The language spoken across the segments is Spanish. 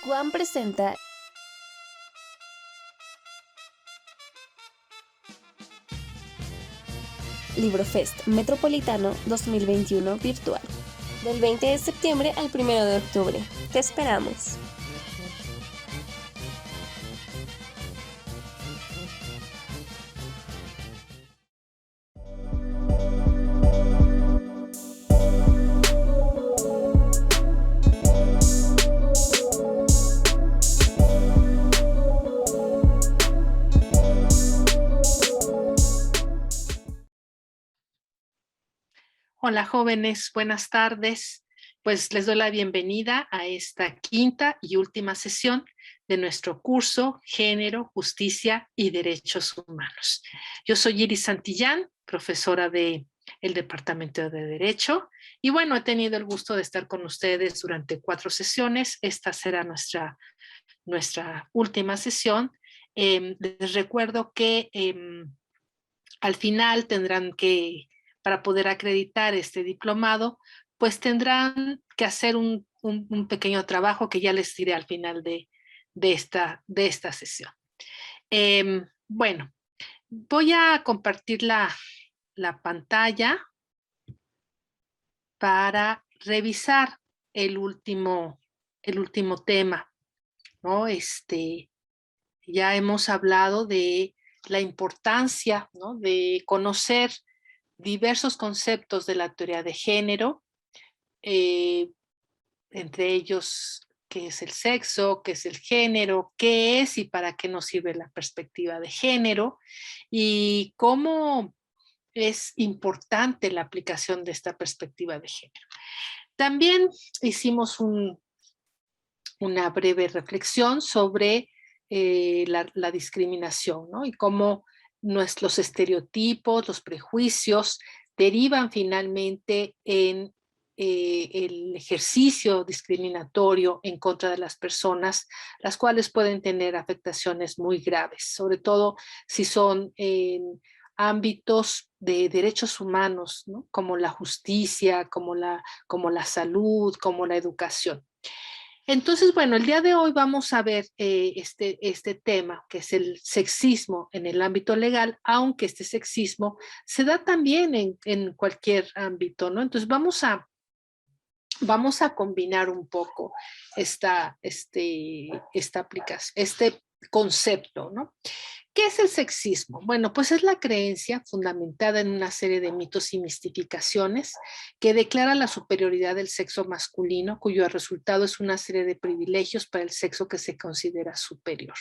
Juan presenta Librofest Metropolitano 2021 virtual, del 20 de septiembre al 1 de octubre. Te esperamos. Hola jóvenes, buenas tardes. Pues les doy la bienvenida a esta quinta y última sesión de nuestro curso Género, Justicia y Derechos Humanos. Yo soy Iris Santillán, profesora del Departamento de Derecho, y bueno, he tenido el gusto de estar con ustedes durante 4 sesiones. Esta será nuestra última sesión. Les recuerdo que al final tendrán que, para poder acreditar este diplomado, pues tendrán que hacer un pequeño trabajo que ya les diré al final de esta sesión. Bueno, voy a compartir la pantalla para revisar el último tema, ¿no? Ya hemos hablado de la importancia, ¿no?, de conocer diversos conceptos de la teoría de género, eh, entre ellos qué es el sexo, qué es el género, qué es y para qué nos sirve la perspectiva de género y cómo es importante la aplicación de esta perspectiva de género. También hicimos una breve reflexión sobre la discriminación, ¿no? Y cómo los estereotipos, los prejuicios derivan finalmente en el ejercicio discriminatorio en contra de las personas, las cuales pueden tener afectaciones muy graves, sobre todo si son en ámbitos de derechos humanos, ¿no?, como la justicia, como la salud, como la educación. Entonces, bueno, el día de hoy vamos a ver este tema, que es el sexismo en el ámbito legal, aunque este sexismo se da también en cualquier ámbito, ¿no? Entonces, vamos a combinar un poco esta aplicación, este concepto, ¿no? ¿Qué es el sexismo? Bueno, pues es la creencia fundamentada en una serie de mitos y mistificaciones que declara la superioridad del sexo masculino, cuyo resultado es una serie de privilegios para el sexo que se considera superior,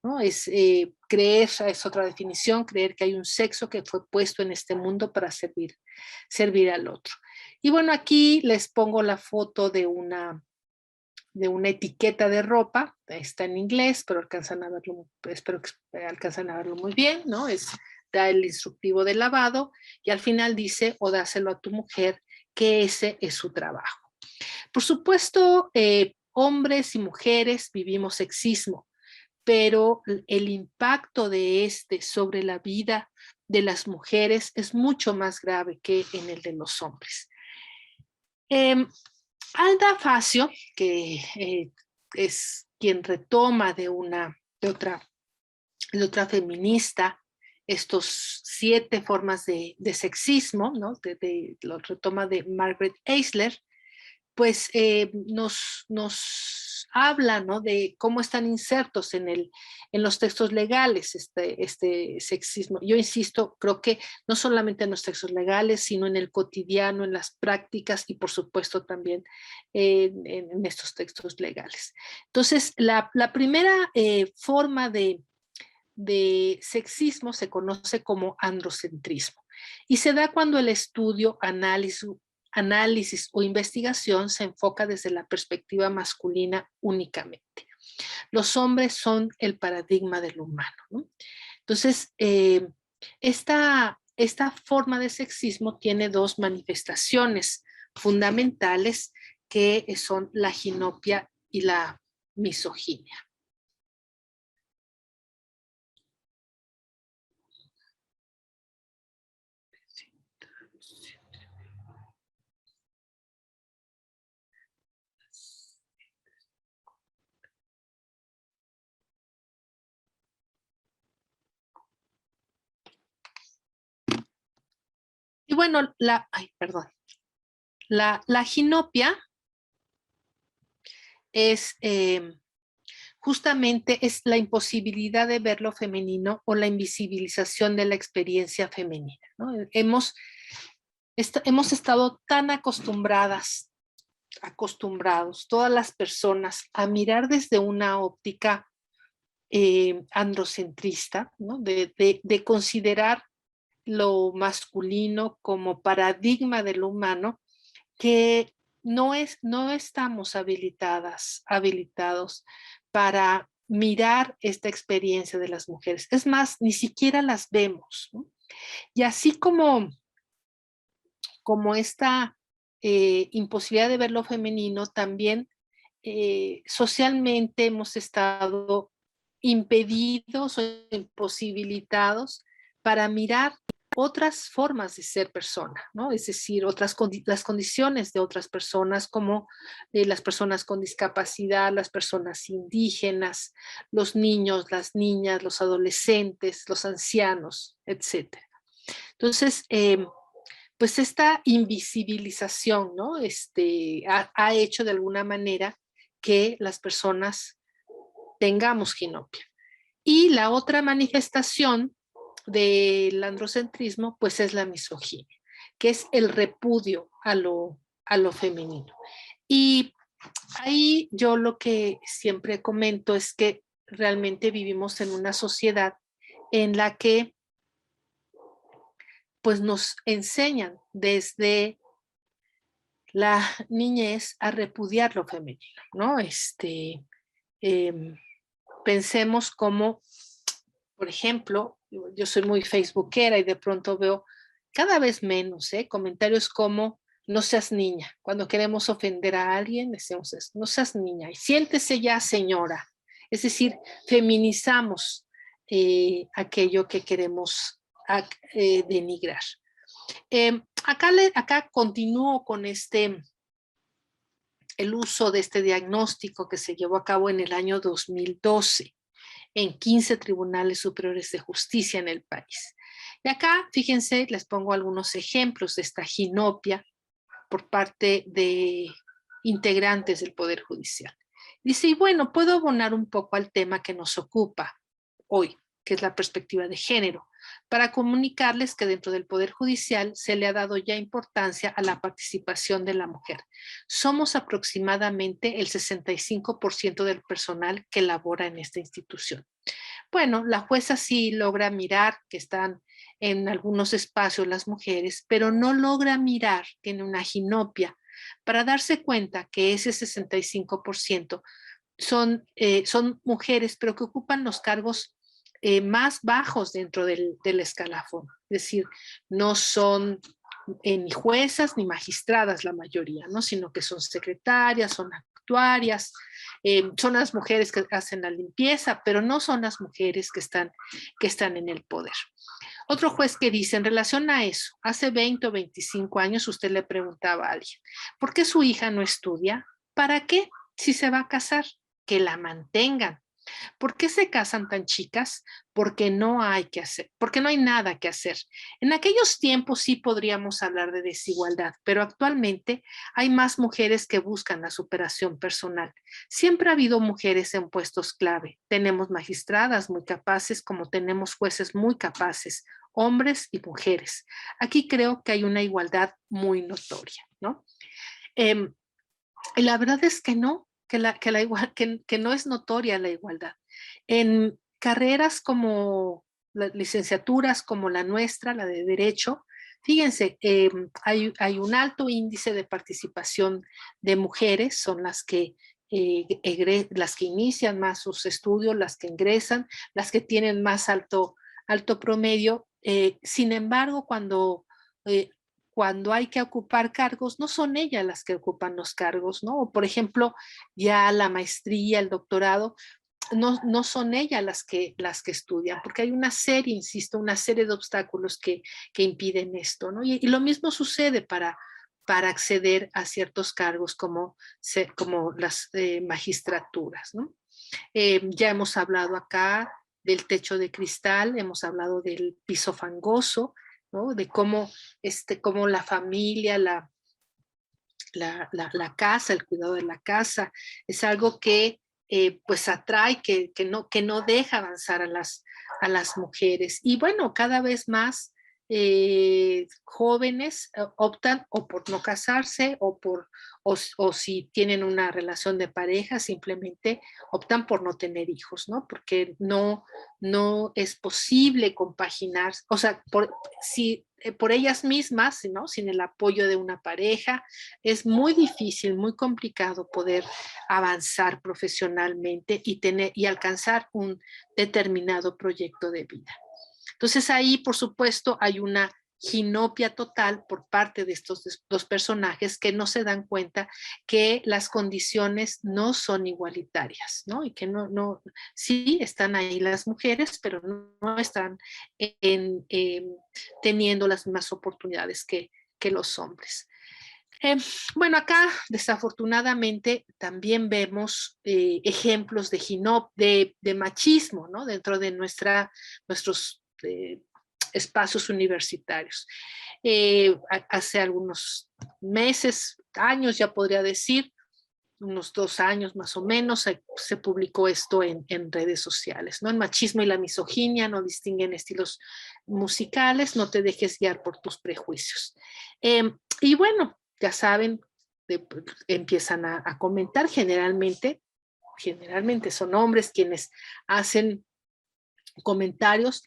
¿no? Creer, es otra definición, creer que hay un sexo que fue puesto en este mundo para servir al otro. Y bueno, aquí les pongo la foto de una etiqueta de ropa, está en inglés, pero alcanzan a verlo, espero que alcanzan a verlo muy bien, ¿no? Da el instructivo de lavado y al final dice, o dáselo a tu mujer, que ese es su trabajo. Por supuesto, hombres y mujeres vivimos sexismo, pero el impacto de sobre la vida de las mujeres es mucho más grave que en el de los hombres. Alda Facio, que es quien retoma de otra feminista estos 7 formas de sexismo, ¿no? Lo retoma de Margaret Eisler, pues nos habla, ¿no?, de cómo están insertos en los textos legales este sexismo. Yo insisto, creo que no solamente en los textos legales, sino en el cotidiano, en las prácticas y por supuesto también en estos textos legales. Entonces, la primera forma de sexismo se conoce como androcentrismo y se da cuando el estudio, análisis o investigación se enfoca desde la perspectiva masculina únicamente. Los hombres son el paradigma del humano, ¿no? Entonces, esta forma de sexismo tiene 2 manifestaciones fundamentales que son la ginopia y la misoginia. Y bueno, la ginopia es justamente es la imposibilidad de ver lo femenino o la invisibilización de la experiencia femenina, ¿no? Hemos estado tan acostumbrados, todas las personas, a mirar desde una óptica androcentrista, ¿no? De considerar lo masculino como paradigma de lo humano, que no estamos habilitados para mirar esta experiencia de las mujeres. Es más, ni siquiera las vemos, ¿no? Y así como esta imposibilidad de ver lo femenino, también socialmente hemos estado impedidos o imposibilitados para mirar otras formas de ser persona, ¿no? Es decir, las condiciones de otras personas, como las personas con discapacidad, las personas indígenas, los niños, las niñas, los adolescentes, los ancianos, etcétera. Entonces, pues esta invisibilización, ¿no? Ha hecho de alguna manera que las personas tengamos ginopia. Y la otra manifestación del androcentrismo, pues es la misoginia, que es el repudio a lo femenino. Y ahí yo lo que siempre comento es que realmente vivimos en una sociedad en la que pues nos enseñan desde la niñez a repudiar lo femenino, ¿no? Eh, Pensemos como, por ejemplo, yo soy muy facebookera y de pronto veo cada vez menos comentarios como no seas niña. Cuando queremos ofender a alguien, decimos eso, no seas niña y siéntese ya señora. Es decir, feminizamos aquello que queremos denigrar. Acá continúo con el uso de este diagnóstico que se llevó a cabo en el año 2012 en 15 tribunales superiores de justicia en el país. Y acá, fíjense, les pongo algunos ejemplos de esta ginopia por parte de integrantes del Poder Judicial. Dice, y bueno, puedo abonar un poco al tema que nos ocupa hoy, que es la perspectiva de género, para comunicarles que dentro del Poder Judicial se le ha dado ya importancia a la participación de la mujer. Somos aproximadamente el 65% del personal que labora en esta institución. Bueno, la jueza sí logra mirar que están en algunos espacios las mujeres, pero no logra mirar, tiene una ginopia, para darse cuenta que ese 65% son mujeres, pero que ocupan los cargos más bajos dentro del escalafón. Es decir, no son ni juezas ni magistradas la mayoría, ¿no? Sino que son secretarias, son actuarias, son las mujeres que hacen la limpieza, pero no son las mujeres que están en el poder. Otro juez que dice, en relación a eso, hace 20 o 25 años usted le preguntaba a alguien, ¿por qué su hija no estudia? ¿Para qué? Si se va a casar, que la mantengan. ¿Por qué se casan tan chicas? Porque no hay que hacer, porque no hay nada que hacer. En aquellos tiempos sí podríamos hablar de desigualdad, pero actualmente hay más mujeres que buscan la superación personal. Siempre ha habido mujeres en puestos clave. Tenemos magistradas muy capaces, como tenemos jueces muy capaces, hombres y mujeres. Aquí creo que hay una igualdad muy notoria, ¿no? Y la verdad es que no, que no es notoria la igualdad. En carreras como las licenciaturas como la nuestra, la de Derecho, fíjense, hay un alto índice de participación de mujeres, son las que inician más sus estudios, las que ingresan, las que tienen más alto promedio. Sin embargo, eh, cuando hay que ocupar cargos, no son ellas las que ocupan los cargos, ¿no? Por ejemplo, ya la maestría, el doctorado, no son ellas las que estudian, porque hay una serie, insisto, una serie de obstáculos que impiden esto, ¿no? Y lo mismo sucede para acceder a ciertos cargos como las magistraturas, ¿no? Ya hemos hablado acá del techo de cristal, hemos hablado del piso fangoso, ¿no? De cómo la familia, la casa, el cuidado de la casa, es algo que pues atrae, que no deja avanzar a las mujeres. Y bueno, cada vez más jóvenes optan o por no casarse o si tienen una relación de pareja, simplemente optan por no tener hijos, ¿no? Porque no es posible compaginar, o sea, si, por ellas mismas, ¿no? Sin el apoyo de una pareja, es muy difícil, muy complicado poder avanzar profesionalmente y alcanzar un determinado proyecto de vida. Entonces ahí, por supuesto, hay una ginopia total por parte de estos dos personajes que no se dan cuenta que las condiciones no son igualitarias, ¿no? Y que sí están ahí las mujeres, pero no están teniendo las mismas oportunidades que los hombres. Eh, bueno, acá desafortunadamente también vemos ejemplos de machismo, ¿no? Dentro de nuestros espacios universitarios. Hace algunos meses, años ya podría decir, unos 2 años más o menos, se publicó esto en redes sociales, ¿no? El machismo y la misoginia no distinguen estilos musicales, no te dejes guiar por tus prejuicios. Y bueno, ya saben, empiezan a comentar, generalmente son hombres quienes hacen comentarios,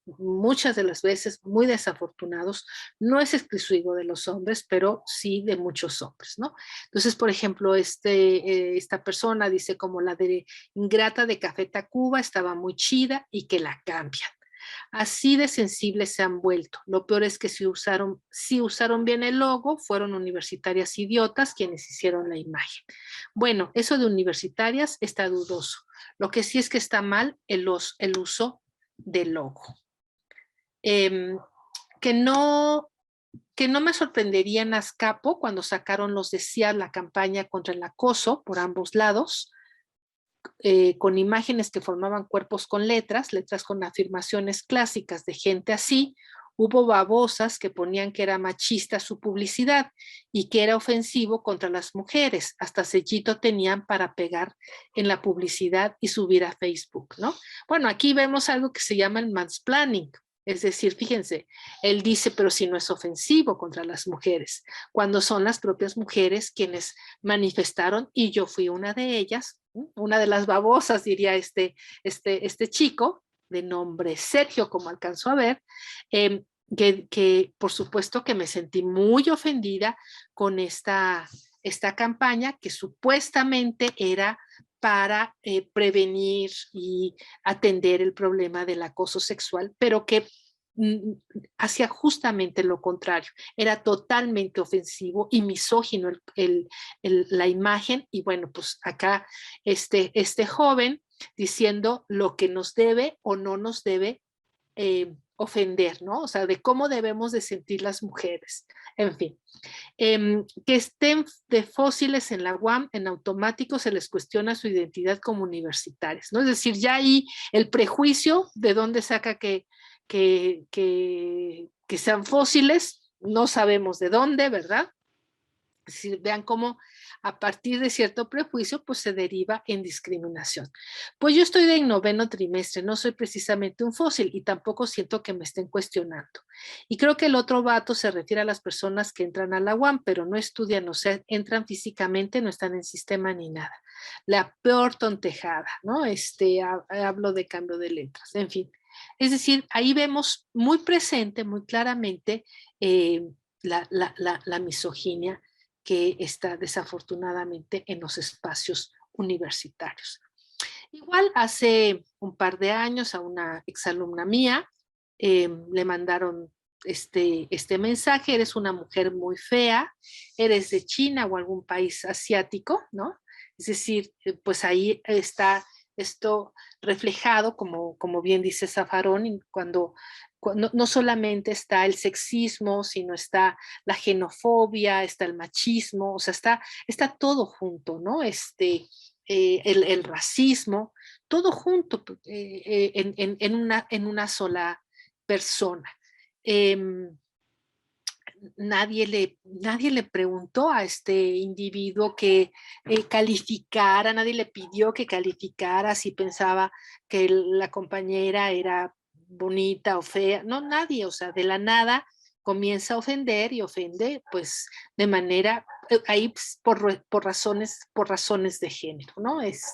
muchas de las veces muy desafortunados, no es exclusivo de los hombres, pero sí de muchos hombres, ¿no? Entonces, por ejemplo, esta persona dice como la de Ingrata de Café Tacuba estaba muy chida y que la cambian. Así de sensibles se han vuelto. Lo peor es que si usaron bien el logo, fueron universitarias idiotas quienes hicieron la imagen. Bueno, eso de universitarias está dudoso. Lo que sí es que está mal el uso del logo. Eh, que no que no me sorprendería en Azcapo cuando sacaron los de CIAD la campaña contra el acoso por ambos lados, con imágenes que formaban cuerpos con letras con afirmaciones clásicas de gente así. Hubo babosas que ponían que era machista su publicidad y que era ofensivo contra las mujeres. Hasta sellito tenían para pegar en la publicidad y subir a Facebook, ¿no? Bueno, aquí vemos algo que se llama el mansplaining. Es decir, fíjense, él dice, pero si no es ofensivo contra las mujeres, cuando son las propias mujeres quienes manifestaron, y yo fui una de ellas, una de las babosas, diría este chico, de nombre Sergio, como alcanzó a ver, que por supuesto que me sentí muy ofendida con esta campaña que supuestamente era para prevenir y atender el problema del acoso sexual, pero que hacía justamente lo contrario, era totalmente ofensivo y misógino la imagen. Y bueno, pues acá este joven diciendo lo que nos debe o no nos debe ofender, ¿no? O sea, de cómo debemos de sentir las mujeres. En fin, que estén de fósiles en la UAM, en automático se les cuestiona su identidad como universitarios, ¿no? Es decir, ya ahí el prejuicio de dónde saca que sean fósiles, no sabemos de dónde, ¿verdad? Es decir, vean cómo a partir de cierto prejuicio, pues se deriva en discriminación. Pues yo estoy en 9º trimestre, no soy precisamente un fósil y tampoco siento que me estén cuestionando. Y creo que el otro vato se refiere a las personas que entran a la UAM, pero no estudian, o sea, entran físicamente, no están en sistema ni nada. La peor tontejada, ¿no? Hablo de cambio de letras, en fin. Es decir, ahí vemos muy presente, muy claramente, la misoginia que está desafortunadamente en los espacios universitarios. Igual hace un par de años a una exalumna mía le mandaron este mensaje: eres una mujer muy fea, eres de China o algún país asiático, ¿no? Es decir, pues ahí está esto reflejado, como bien dice Zaffaroni, cuando no solamente está el sexismo, sino está la xenofobia, está el machismo, o sea, está todo junto, ¿no? El racismo, todo junto en una sola persona. em, nadie le preguntó a este individuo que calificara, nadie le pidió que calificara si pensaba que la compañera era bonita o fea, no, nadie, o sea, de la nada comienza a ofender y ofende pues de manera, ahí pues, por razones de género, ¿no? Es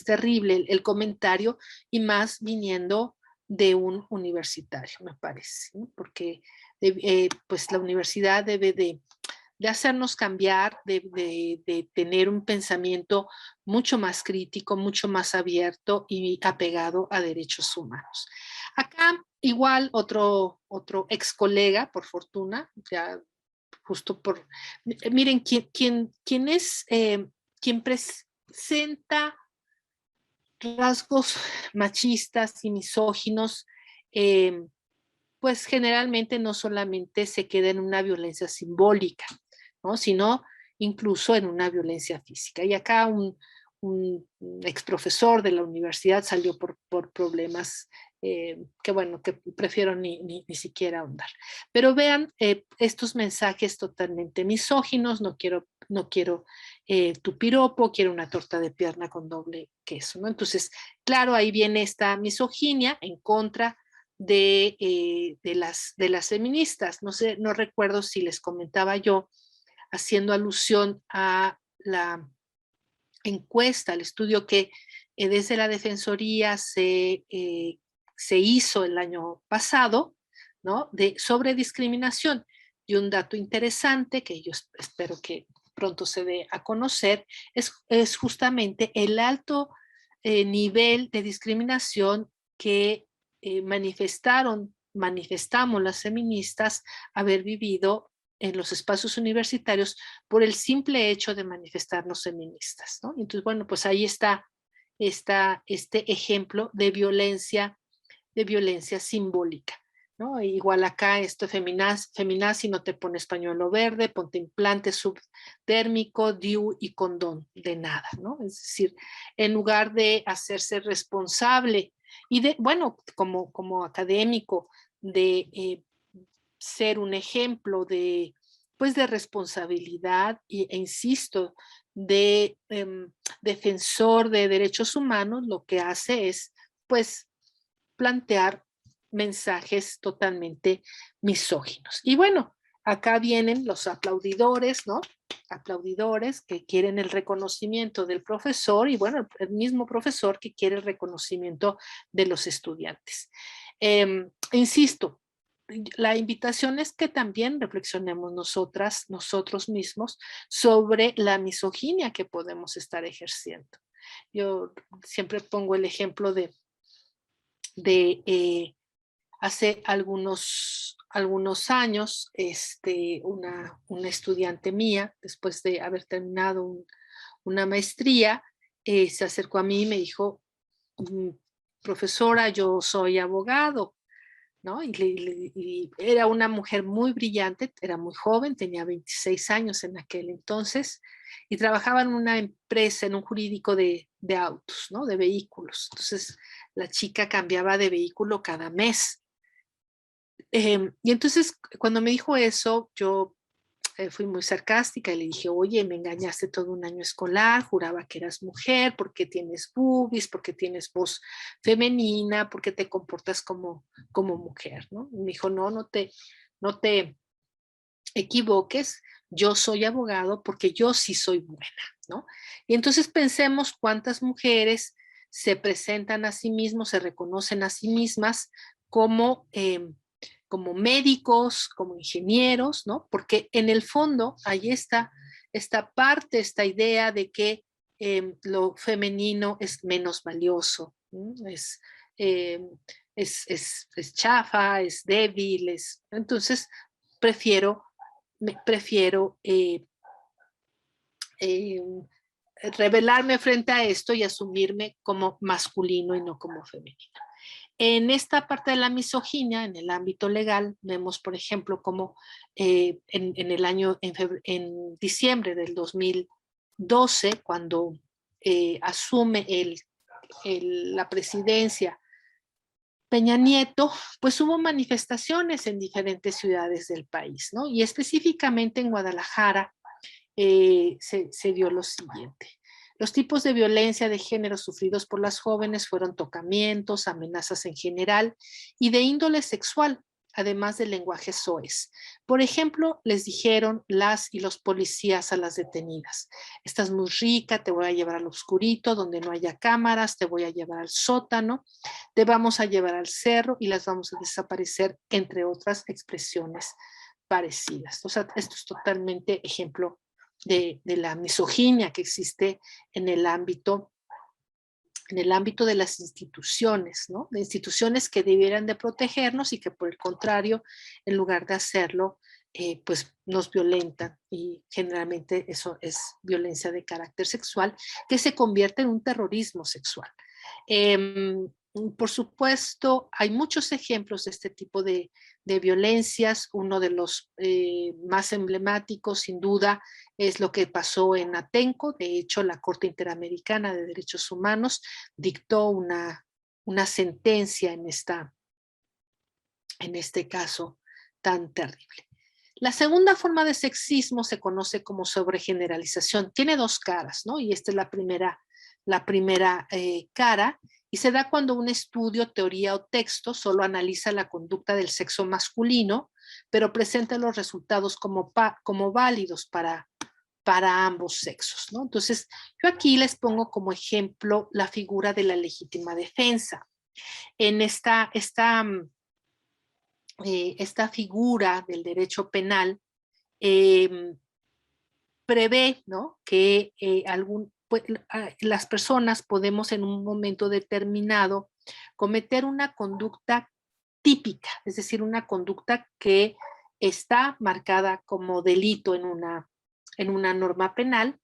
terrible el comentario y más viniendo de un universitario, me parece, ¿no? Porque pues la universidad debe de hacernos cambiar, de tener un pensamiento mucho más crítico, mucho más abierto y apegado a derechos humanos. Acá igual otro ex colega, por fortuna, ya justo por, miren, quién es, quien presenta rasgos machistas y misóginos, eh, pues generalmente no solamente se queda en una violencia simbólica, ¿no? Sino incluso en una violencia física. Y acá un ex profesor de la universidad salió por problemas que bueno, que prefiero ni siquiera ahondar. Pero vean estos mensajes totalmente misóginos, no quiero tu piropo, quiero una torta de pierna con doble queso, ¿no? Entonces, claro, ahí viene esta misoginia en contra de las feministas. No sé, no recuerdo si les comentaba yo, haciendo alusión a la encuesta, el estudio que desde la Defensoría se hizo el año pasado, ¿no? Sobre discriminación. Y un dato interesante que yo espero que pronto se dé a conocer es justamente el alto nivel de discriminación que manifestamos las feministas haber vivido en los espacios universitarios por el simple hecho de manifestarnos feministas, ¿no? Entonces, bueno, pues ahí está este ejemplo de violencia simbólica, ¿no? Igual acá esto feminazi, no te pones pañuelo verde, ponte implante subdérmico, DIU y condón, de nada, ¿no? Es decir, en lugar de hacerse responsable y de, bueno, como académico, de ser un ejemplo de, pues, de responsabilidad e insisto, de defensor de derechos humanos, lo que hace es, pues, plantear mensajes totalmente misóginos. Y bueno, acá vienen los aplaudidores, ¿no? Aplaudidores que quieren el reconocimiento del profesor y bueno, el mismo profesor que quiere el reconocimiento de los estudiantes. Insisto, la invitación es que también reflexionemos nosotros mismos, sobre la misoginia que podemos estar ejerciendo. Yo siempre pongo el ejemplo de hace algunos años, una estudiante mía, después de haber terminado una maestría, se acercó a mí y me dijo, profesora, yo soy abogado, ¿no? Y era una mujer muy brillante, era muy joven, tenía 26 años en aquel entonces, y trabajaba en una empresa, en un jurídico de autos, ¿no? De vehículos. Entonces, la chica cambiaba de vehículo cada mes. Y entonces, cuando me dijo eso, yo fui muy sarcástica y le dije, oye, me engañaste todo un año escolar, juraba que eras mujer, porque tienes boobies, porque tienes voz femenina, porque te comportas como mujer, ¿no? Y me dijo, no te equivoques, yo soy abogado porque yo sí soy buena, ¿no? Y entonces pensemos cuántas mujeres se presentan a sí mismos, se reconocen a sí mismas como como médicos, como ingenieros, ¿no? Porque en el fondo ahí está esta parte, esta idea de que lo femenino es menos valioso, ¿no? Eh, es chafa, es débil, entonces prefiero, prefiero eh, revelarme frente a esto y asumirme como masculino y no como femenino. En esta parte de la misoginia, en el ámbito legal, vemos, por ejemplo, como en el año, en diciembre del 2012, cuando asume la presidencia Peña Nieto, pues hubo manifestaciones en diferentes ciudades del país, ¿no? Y específicamente en Guadalajara se dio lo siguiente. Los tipos de violencia de género sufridos por las jóvenes fueron tocamientos, amenazas en general y de índole sexual, además del lenguaje soez. Por ejemplo, les dijeron las y los policías a las detenidas: estás muy rica, te voy a llevar al oscurito donde no haya cámaras, te voy a llevar al sótano, te vamos a llevar al cerro y las vamos a desaparecer, entre otras expresiones parecidas. O sea, esto es totalmente ejemplo de la misoginia que existe en el ámbito de las instituciones, ¿no? De instituciones que debieran de protegernos y que por el contrario, en lugar de hacerlo, pues nos violentan, y generalmente eso es violencia de carácter sexual que se convierte en un terrorismo sexual. Por supuesto, hay muchos ejemplos de este tipo de violencias. Uno de los más emblemáticos, sin duda, es lo que pasó en Atenco. De hecho, la Corte Interamericana de Derechos Humanos dictó una sentencia en este caso tan terrible. La segunda forma de sexismo se conoce como sobregeneralización. Tiene dos caras, ¿no? Y esta es la primera cara, y se da cuando un estudio, teoría o texto solo analiza la conducta del sexo masculino, pero presenta los resultados como válidos para ambos sexos, ¿no? Entonces, yo aquí les pongo como ejemplo la figura de la legítima defensa. En esta figura del derecho penal prevé, ¿no?, que pues, las personas podemos en un momento determinado cometer una conducta típica, es decir, una conducta que está marcada como delito en una norma penal,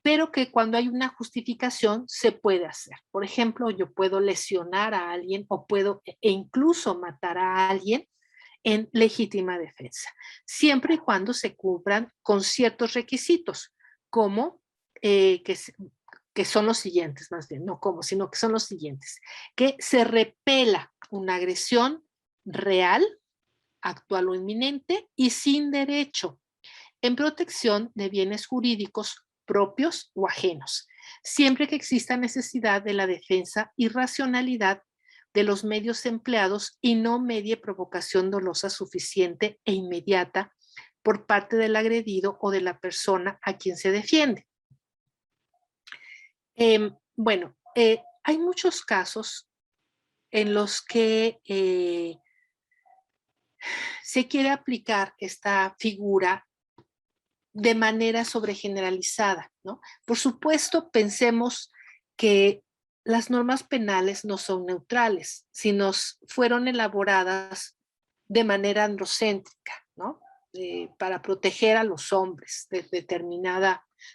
pero que cuando hay una justificación se puede hacer. Por ejemplo, yo puedo lesionar a alguien o puedo incluso matar a alguien en legítima defensa, siempre y cuando se cumplan con ciertos requisitos, como que son los siguientes, más bien, no como, sino que son los siguientes: que se repela una agresión real, actual o inminente y sin derecho, en protección de bienes jurídicos propios o ajenos, siempre que exista necesidad de la defensa y racionalidad de los medios empleados y no medie provocación dolosa suficiente e inmediata por parte del agredido o de la persona a quien se defiende. Bueno, hay muchos casos en los que se quiere aplicar esta figura de manera sobregeneralizada, ¿no? Por supuesto, pensemos que las normas penales no son neutrales, sino fueron elaboradas de manera androcéntrica, ¿no? Para proteger a los hombres de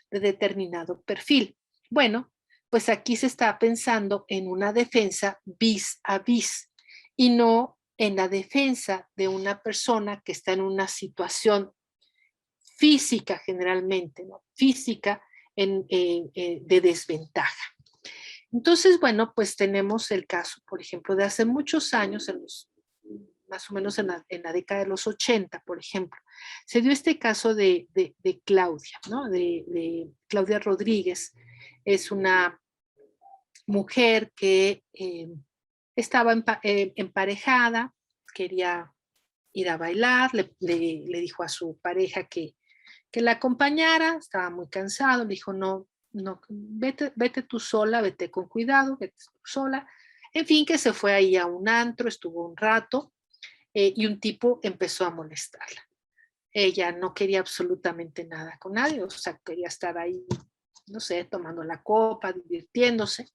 determinado perfil. Bueno, pues aquí se está pensando en una defensa vis a vis y no en la defensa de una persona que está en una situación física generalmente, ¿no? Física de desventaja. Entonces, bueno, pues tenemos el caso, por ejemplo, de hace muchos años, más o menos en la década de los 80, por ejemplo, se dio este caso de Claudia, ¿no? De Claudia Rodríguez. Es una mujer que estaba emparejada, quería ir a bailar, le dijo a su pareja que la acompañara, estaba muy cansado, le dijo: no, vete tú sola, vete con cuidado, vete tú sola. En fin, que se fue ahí a un antro, estuvo un rato, y un tipo empezó a molestarla. Ella no quería absolutamente nada con nadie, o sea, quería estar ahí, no sé, tomando la copa, divirtiéndose.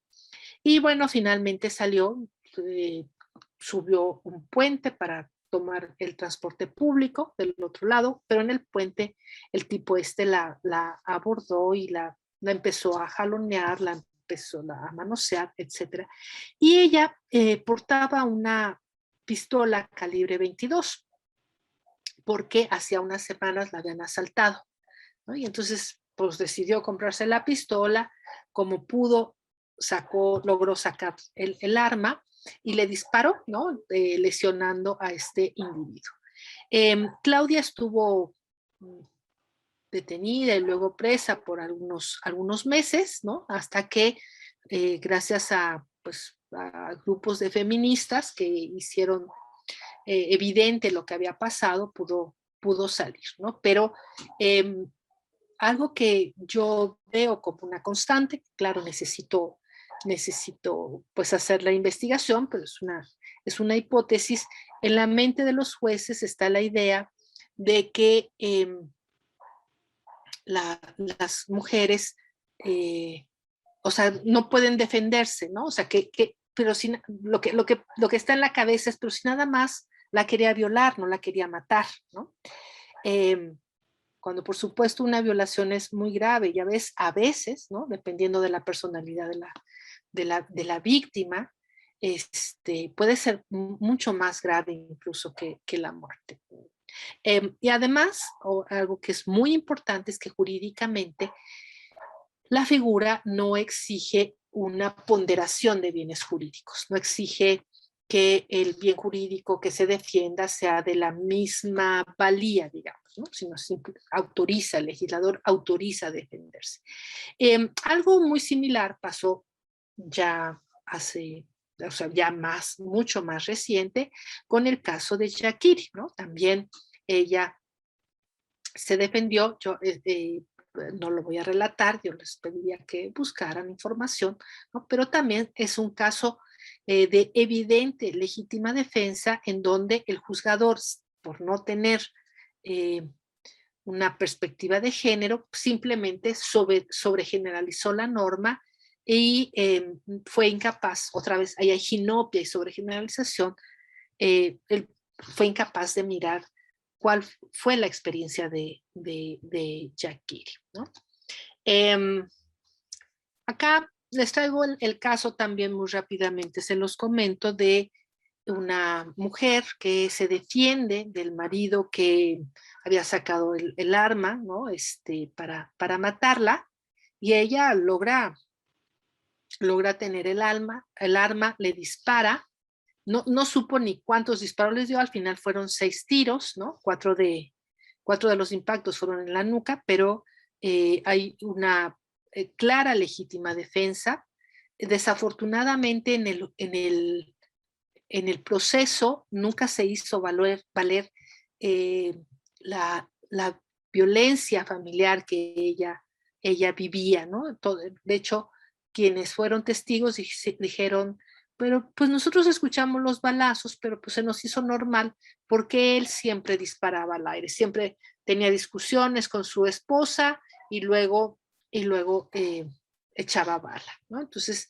Y bueno, finalmente salió, eh, subió un puente para tomar el transporte público del otro lado, pero en el puente el tipo la abordó y la empezó a jalonear, la empezó a manosear, etc. Y ella portaba una pistola calibre 22 porque hacía unas semanas la habían asaltado, ¿no? Y entonces pues decidió comprarse la pistola, como pudo logró sacar el arma y le disparó, ¿no? Lesionando a este individuo. Claudia estuvo detenida y luego presa por algunos meses, ¿no? Hasta que, gracias a, pues, a grupos de feministas que hicieron evidente lo que había pasado, pudo salir, ¿no? Pero algo que yo veo como una constante, claro, necesito pues hacer la investigación, pero es una hipótesis. En la mente de los jueces está la idea de que las mujeres, o sea, no pueden defenderse, ¿no? O sea, pero si, lo que está en la cabeza es, pero si nada más la quería violar, no la quería matar, ¿no? Cuando por supuesto una violación es muy grave, ya ves, a veces, ¿no? Dependiendo de la personalidad de la víctima, puede ser mucho más grave incluso que la muerte. Y además, algo que es muy importante es que jurídicamente la figura no exige una ponderación de bienes jurídicos, no exige que el bien jurídico que se defienda sea de la misma valía, digamos, ¿no? Sino autoriza, el legislador autoriza a defenderse. Algo muy similar pasó ya hace, o sea, ya mucho más reciente, con el caso de Shakir, ¿no? También ella se defendió, yo no lo voy a relatar, yo les pediría que buscaran información, ¿no? Pero también es un caso de evidente legítima defensa en donde el juzgador, por no tener una perspectiva de género, simplemente sobregeneralizó la norma y fue incapaz, otra vez, ahí hay ginopia y sobregeneralización, él fue incapaz de mirar cuál fue la experiencia de Shakir, ¿no? Acá les traigo el caso también muy rápidamente, se los comento, de una mujer que se defiende del marido que había sacado el arma, ¿no? Para matarla, y ella logra tener el arma, le dispara, no supo ni cuántos disparos les dio, al final fueron 6 tiros, ¿no? 4 de los impactos fueron en la nuca, pero hay una clara legítima defensa. Desafortunadamente en el proceso nunca se hizo valer la violencia familiar que ella vivía, ¿no? De hecho, quienes fueron testigos dijeron, pero pues nosotros escuchamos los balazos, pero pues se nos hizo normal porque él siempre disparaba al aire, siempre tenía discusiones con su esposa y luego echaba bala, ¿no? Entonces,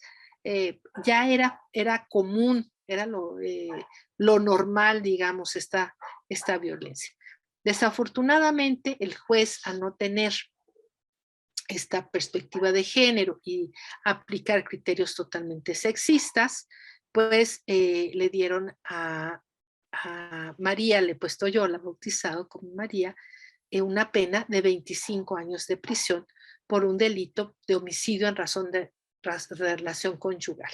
ya era común, era lo normal, digamos, esta violencia. Desafortunadamente, el juez, al no tener esta perspectiva de género y aplicar criterios totalmente sexistas, pues le dieron a María, le he puesto yo, la he bautizado como María, una pena de 25 años de prisión por un delito de homicidio en razón de relación conyugal.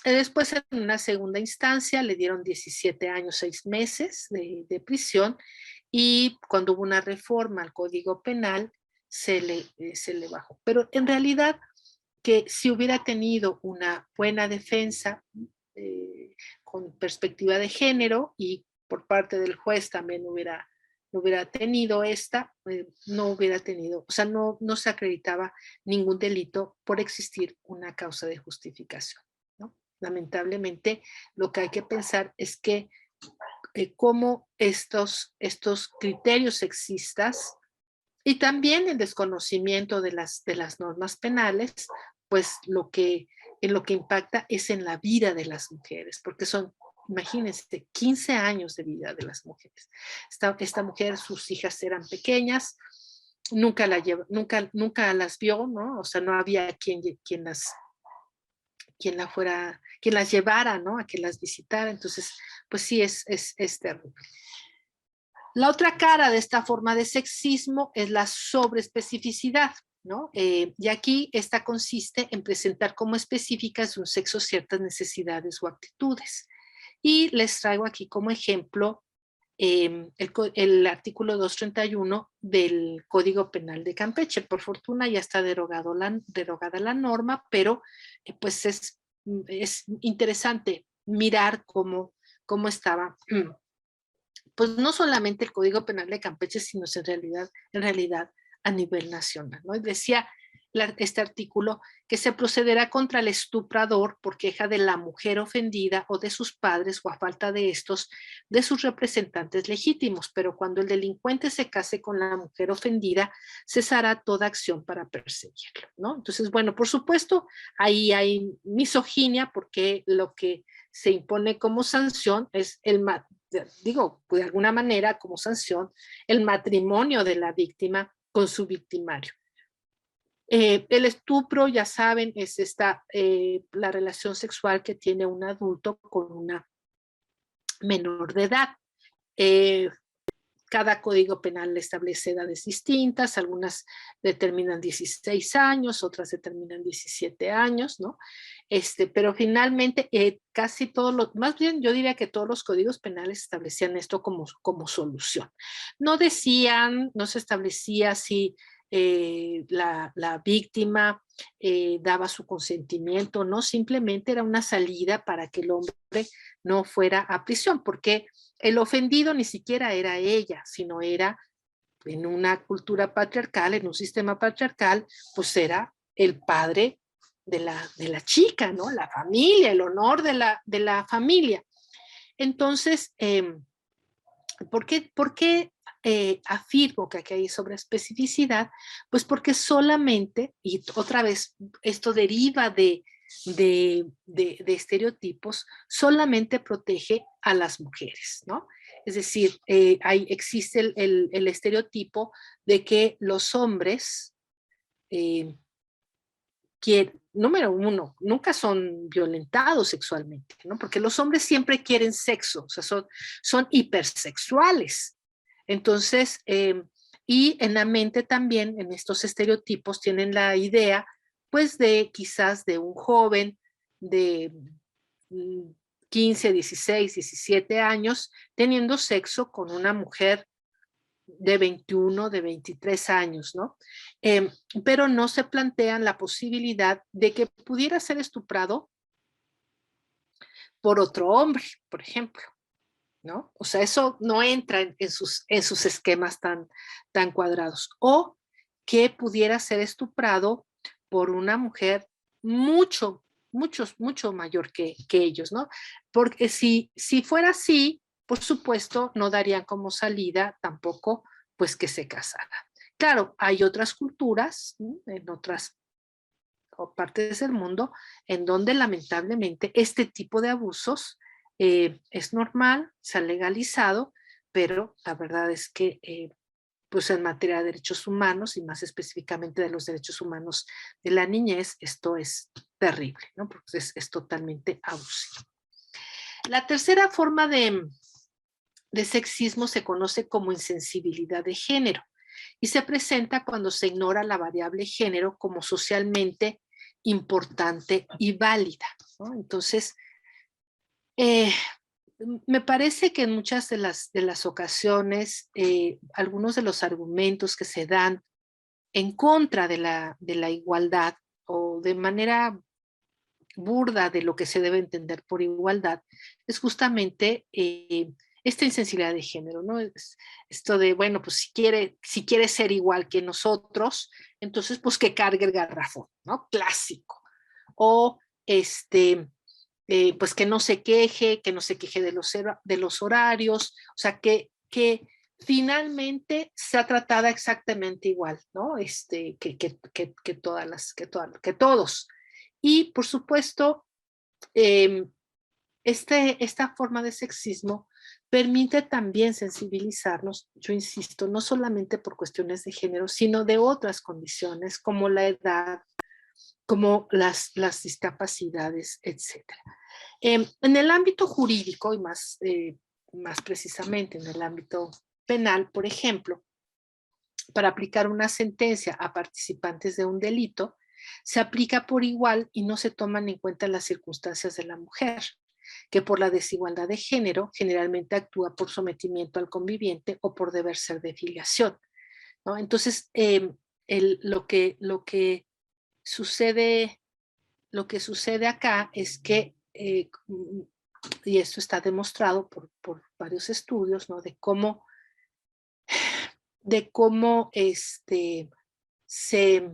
Después, en una segunda instancia, le dieron 17 años, 6 meses de prisión, y cuando hubo una reforma al Código Penal, se le bajó. Pero en realidad, que si hubiera tenido una buena defensa con perspectiva de género y por parte del juez también no hubiera tenido no hubiera tenido, o sea, no se acreditaba ningún delito por existir una causa de justificación, ¿no? Lamentablemente, lo que hay que pensar es que cómo estos criterios sexistas y también el desconocimiento de las normas penales, pues en lo que impacta es en la vida de las mujeres, porque son, imagínense, 15 años de vida de las mujeres. Esta mujer, sus hijas eran pequeñas, nunca las vio, ¿no? O sea, no había quien las llevara, ¿no? A que las visitara. Entonces, pues sí, es terrible. La otra cara de esta forma de sexismo es la sobreespecificidad. ¿no? Y aquí esta consiste en presentar como específicas de un sexo ciertas necesidades o actitudes. Y les traigo aquí como ejemplo el artículo 231 del Código Penal de Campeche. Por fortuna ya está derogada la norma, pero pues es interesante mirar cómo estaba, pues no solamente el Código Penal de Campeche, sino en realidad a nivel nacional, ¿no? Y decía este artículo que se procederá contra el estuprador por queja de la mujer ofendida o de sus padres o a falta de estos, de sus representantes legítimos, pero cuando el delincuente se case con la mujer ofendida, cesará toda acción para perseguirlo, ¿no? Entonces, bueno, por supuesto, ahí hay misoginia porque lo que se impone como sanción es digo, de alguna manera como sanción, el matrimonio de la víctima con su victimario. El estupro, ya saben, es la relación sexual que tiene un adulto con una menor de edad. Cada código penal establece edades distintas, algunas determinan 16 años, otras determinan 17 años, ¿no? Pero finalmente casi más bien yo diría que todos los códigos penales establecían esto como solución. No se establecía si la víctima daba su consentimiento, no, simplemente era una salida para que el hombre no fuera a prisión, porque el ofendido ni siquiera era ella, sino era en una cultura patriarcal, en un sistema patriarcal, pues era el padre de la chica, ¿no? La familia, el honor de la familia. Entonces, ¿por qué afirmo que aquí hay sobre especificidad? Pues porque solamente, y otra vez, esto deriva de estereotipos, solamente protege a las mujeres, ¿no? Es decir, existe el estereotipo de que los hombres número uno, nunca son violentados sexualmente, ¿no? Porque los hombres siempre quieren sexo, o sea, son hipersexuales. Entonces, y en la mente también, en estos estereotipos, tienen la idea, pues, quizás de un joven de 15, 16, 17 años, teniendo sexo con una mujer de 21, de 23 años, ¿no? Pero no se plantean la posibilidad de que pudiera ser estuprado por otro hombre, por ejemplo, ¿no? O sea, eso no entra en sus esquemas tan cuadrados. O que pudiera ser estuprado por una mujer mucho mayor que ellos, ¿no? Porque si fuera así, por supuesto, no darían como salida tampoco, pues, que se casara. Claro, hay otras culturas, ¿no? En otras partes del mundo en donde lamentablemente este tipo de abusos es normal, se ha legalizado, pero la verdad es que pues en materia de derechos humanos y más específicamente de los derechos humanos de la niñez, esto es terrible, ¿no? Porque es totalmente abusivo. La tercera forma de sexismo se conoce como insensibilidad de género y se presenta cuando se ignora la variable género como socialmente importante y válida, ¿no? Entonces, eh, me parece que en muchas de las ocasiones, algunos de los argumentos que se dan en contra de la igualdad o de manera burda de lo que se debe entender por igualdad, es justamente esta insensibilidad de género, ¿no? Esto de, bueno, pues si quiere ser igual que nosotros, entonces pues que cargue el garrafón, ¿no? Clásico. O pues que no se queje de los horarios, o sea, que finalmente sea tratada exactamente igual, ¿no? Que todos. Y por supuesto, eh, esta forma de sexismo permite también sensibilizarnos, yo insisto, no solamente por cuestiones de género, sino de otras condiciones como la edad, como las discapacidades, etcétera. En el ámbito jurídico y más precisamente en el ámbito penal, por ejemplo, para aplicar una sentencia a participantes de un delito, se aplica por igual y no se toman en cuenta las circunstancias de la mujer, que por la desigualdad de género generalmente actúa por sometimiento al conviviente o por deber ser de filiación, ¿no? Entonces, sucede, lo que sucede acá es que, y esto está demostrado por varios estudios, ¿no? De cómo se,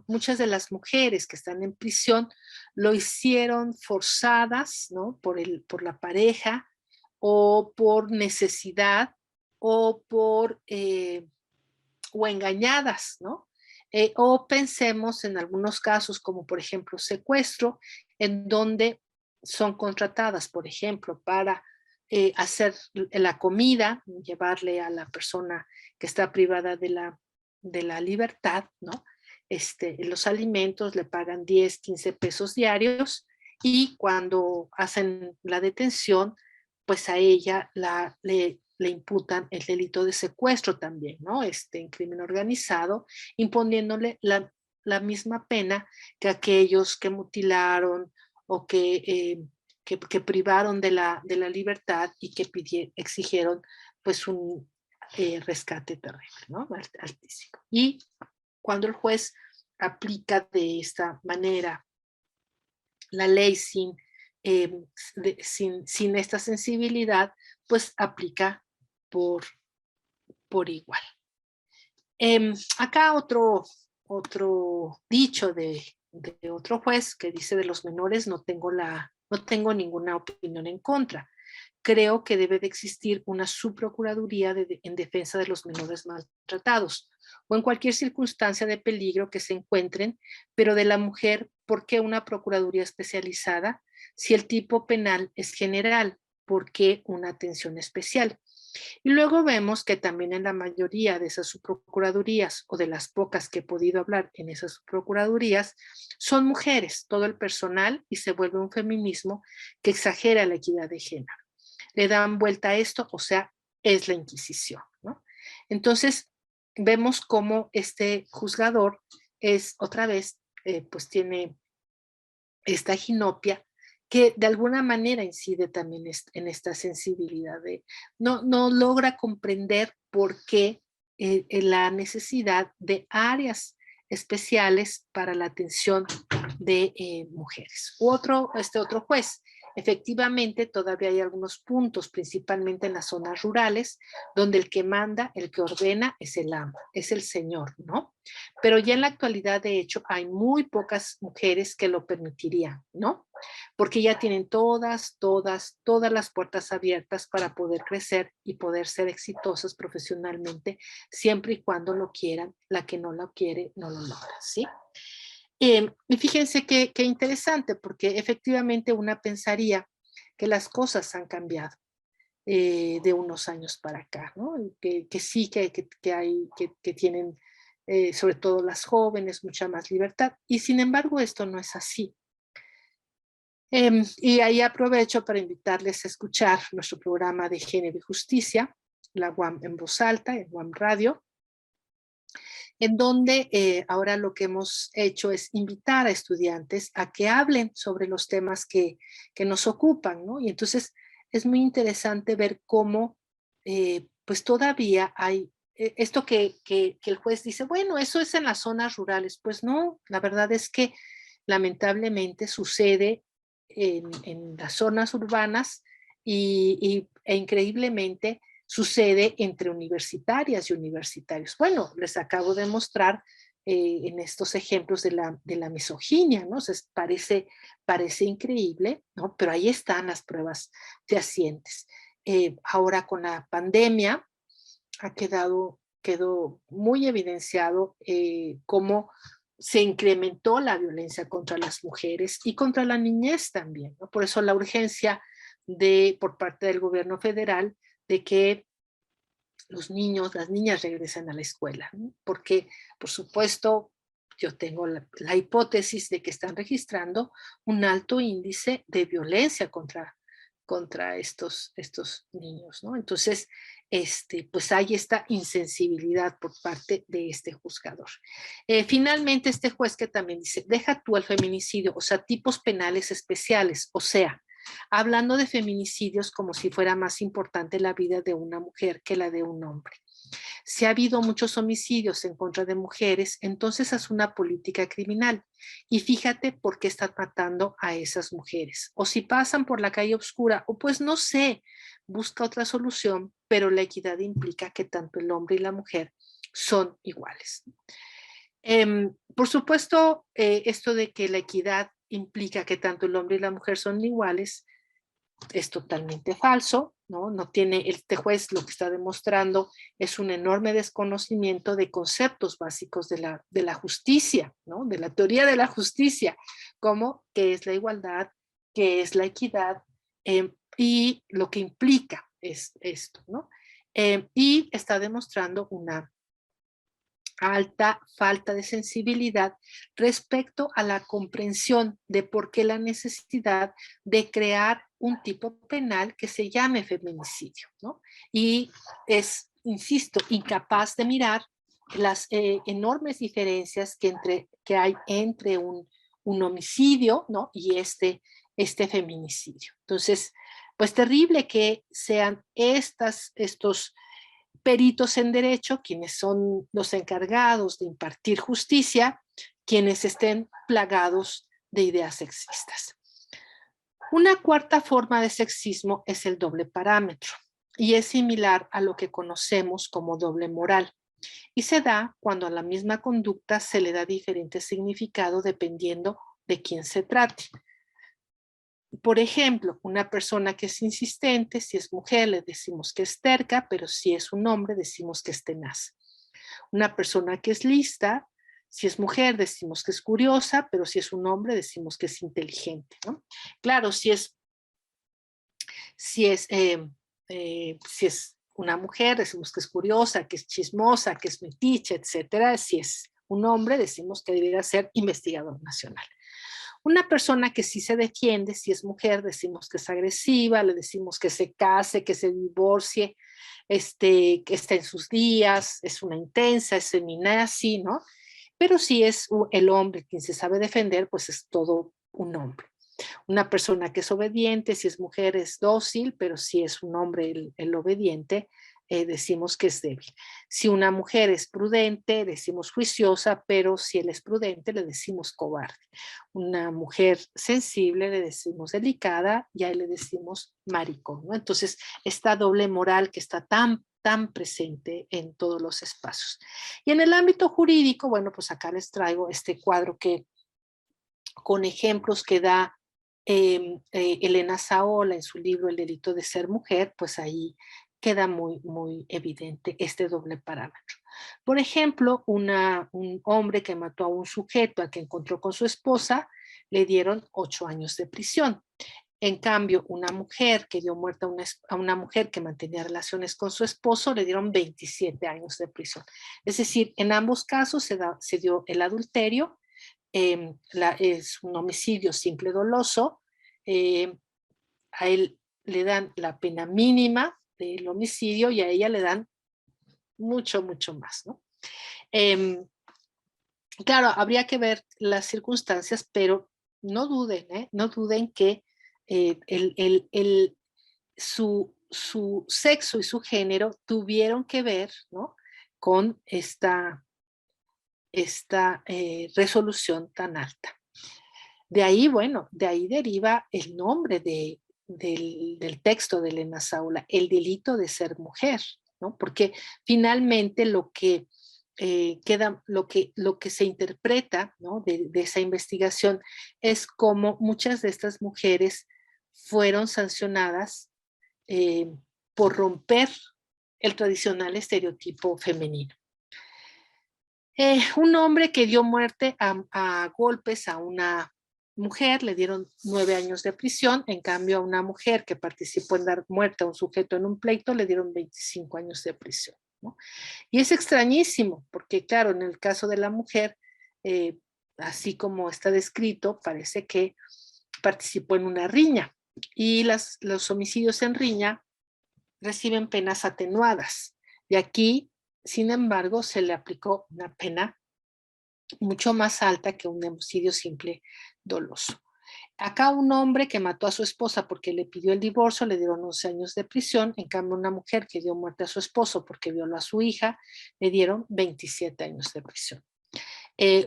muchas de las mujeres que están en prisión lo hicieron forzadas, ¿no? por la pareja o por necesidad o o engañadas, ¿no? O pensemos en algunos casos como por ejemplo secuestro, en donde son contratadas, por ejemplo, para hacer la comida, llevarle a la persona que está privada de la libertad, ¿no? Los alimentos, le pagan 10, 15 pesos diarios y cuando hacen la detención, pues a ella le imputan el delito de secuestro también, ¿no? En crimen organizado, imponiéndole la misma pena que aquellos que mutilaron o que privaron de la libertad y que exigieron pues un rescate terrible, ¿no? Altísimo. Y cuando el juez aplica de esta manera la ley sin esta sensibilidad, pues aplica por, por igual. Acá otro dicho de otro juez que dice de los menores, no tengo ninguna opinión en contra. Creo que debe de existir una subprocuraduría en defensa de los menores maltratados o en cualquier circunstancia de peligro que se encuentren, pero de la mujer, ¿por qué una procuraduría especializada? Si el tipo penal es general, ¿por qué una atención especial? Y luego vemos que también en la mayoría de esas subprocuradurías o de las pocas que he podido hablar en esas subprocuradurías, son mujeres, todo el personal, y se vuelve un feminismo que exagera la equidad de género. Le dan vuelta a esto, o sea, es la Inquisición, ¿no? Entonces, vemos cómo este juzgador es otra vez, pues tiene esta ginopia que de alguna manera incide también en esta sensibilidad no logra comprender por qué la necesidad de áreas especiales para la atención de mujeres. Otro juez, efectivamente todavía hay algunos puntos, principalmente en las zonas rurales, donde el que manda, el que ordena es el amo, es el señor, ¿no? Pero ya en la actualidad, de hecho, hay muy pocas mujeres que lo permitirían, ¿no? Porque ya tienen todas las puertas abiertas para poder crecer y poder ser exitosas profesionalmente, siempre y cuando lo quieran. La que no lo quiere, no lo logra, ¿sí? Y fíjense qué interesante, porque efectivamente una pensaría que las cosas han cambiado de unos años para acá, ¿no? Que sí, que tienen, sobre todo las jóvenes, mucha más libertad. Y sin embargo, esto no es así. Y ahí aprovecho para invitarles a escuchar nuestro programa de Género y Justicia, la UAM en voz alta, en UAM Radio, en donde ahora lo que hemos hecho es invitar a estudiantes a que hablen sobre los temas que nos ocupan, ¿no? Y entonces es muy interesante ver cómo pues todavía hay esto que el juez dice, bueno, eso es en las zonas rurales. Pues no, la verdad es que lamentablemente sucede en las zonas urbanas e increíblemente sucede entre universitarias y universitarios. Bueno, les acabo de mostrar en estos ejemplos de la misoginia, ¿no? O sea, parece increíble, ¿no? Pero ahí están las pruebas fehacientes. Ahora con la pandemia quedó muy evidenciado cómo se incrementó la violencia contra las mujeres y contra la niñez también, ¿no? Por eso la urgencia por parte del gobierno federal de que los niños, las niñas regresen a la escuela, ¿no? Porque, por supuesto, yo tengo la hipótesis de que están registrando un alto índice de violencia contra estos niños, ¿no? Entonces, pues hay esta insensibilidad por parte de este juzgador. Finalmente, este juez que también dice, deja tú el feminicidio, o sea, tipos penales especiales, o sea, hablando de feminicidios como si fuera más importante la vida de una mujer que la de un hombre. Si ha habido muchos homicidios en contra de mujeres, entonces haz una política criminal y fíjate por qué están matando a esas mujeres. O si pasan por la calle oscura, o pues no sé, busca otra solución, pero la equidad implica que tanto el hombre y la mujer son iguales. Por supuesto, esto de que la equidad implica que tanto el hombre y la mujer son iguales es totalmente falso, ¿no? No tiene, este juez lo que está demostrando es un enorme desconocimiento de conceptos básicos de la justicia, ¿no? De la teoría de la justicia, como qué es la igualdad, qué es la equidad, y lo que implica es esto, ¿no? Y está demostrando una alta falta de sensibilidad respecto a la comprensión de por qué la necesidad de crear un tipo penal que se llame feminicidio, ¿no? Y es, insisto, incapaz de mirar las enormes diferencias que hay entre un homicidio, ¿no? Y este feminicidio. Entonces, pues terrible que sean estos peritos en derecho, quienes son los encargados de impartir justicia, quienes estén plagados de ideas sexistas. Una cuarta forma de sexismo es el doble parámetro y es similar a lo que conocemos como doble moral y se da cuando a la misma conducta se le da diferente significado dependiendo de quién se trate. Por ejemplo, una persona que es insistente, si es mujer le decimos que es terca, pero si es un hombre decimos que es tenaz. Una persona que es lista, si es mujer decimos que es curiosa, pero si es un hombre decimos que es inteligente, ¿no? Claro, si es una mujer decimos que es curiosa, que es chismosa, que es metiche, etcétera. Si es un hombre decimos que debería ser investigador nacional. Una persona que sí se defiende, si es mujer, decimos que es agresiva, le decimos que se case, que se divorcie, que está en sus días, es una intensa, es feminazi, ¿no? Pero si es el hombre quien se sabe defender, pues es todo un hombre. Una persona que es obediente, si es mujer es dócil, pero si es un hombre el obediente, decimos que es débil. Si una mujer es prudente, decimos juiciosa, pero si él es prudente, le decimos cobarde. Una mujer sensible, le decimos delicada, y a él le decimos maricón, ¿no? Entonces, esta doble moral que está tan presente en todos los espacios. Y en el ámbito jurídico, bueno, pues acá les traigo este cuadro que con ejemplos que da Elena Saola en su libro El delito de ser mujer, pues ahí queda muy evidente este doble parámetro. Por ejemplo, un hombre que mató a un sujeto al que encontró con su esposa, le dieron 8 años de prisión. En cambio, una mujer que dio muerte a una mujer que mantenía relaciones con su esposo, le dieron 27 años de prisión. Es decir, en ambos casos se dio el adulterio, es un homicidio simple doloso, a él le dan la pena mínima del homicidio y a ella le dan mucho más, ¿no? Claro, habría que ver las circunstancias, pero no duden, no duden que su sexo y su género tuvieron que ver, ¿no? Con esta resolución tan alta. De ahí, bueno, de ahí deriva el nombre del texto de Elena Saula, el delito de ser mujer, ¿no? Porque finalmente lo que queda, lo que se interpreta, ¿no? de esa investigación es cómo muchas de estas mujeres fueron sancionadas eh, por romper el tradicional estereotipo femenino. Un hombre que dio muerte a golpes a una mujer, le dieron 9 años de prisión, en cambio a una mujer que participó en dar muerte a un sujeto en un pleito, le dieron 25 años de prisión, ¿no? Y es extrañísimo, porque claro, en el caso de la mujer, así como está descrito, parece que participó en una riña, y los homicidios en riña reciben penas atenuadas. Y aquí, sin embargo, se le aplicó una pena mucho más alta que un homicidio simple doloso. Acá un hombre que mató a su esposa porque le pidió el divorcio le dieron 11 años de prisión, en cambio una mujer que dio muerte a su esposo porque violó a su hija le dieron 27 años de prisión.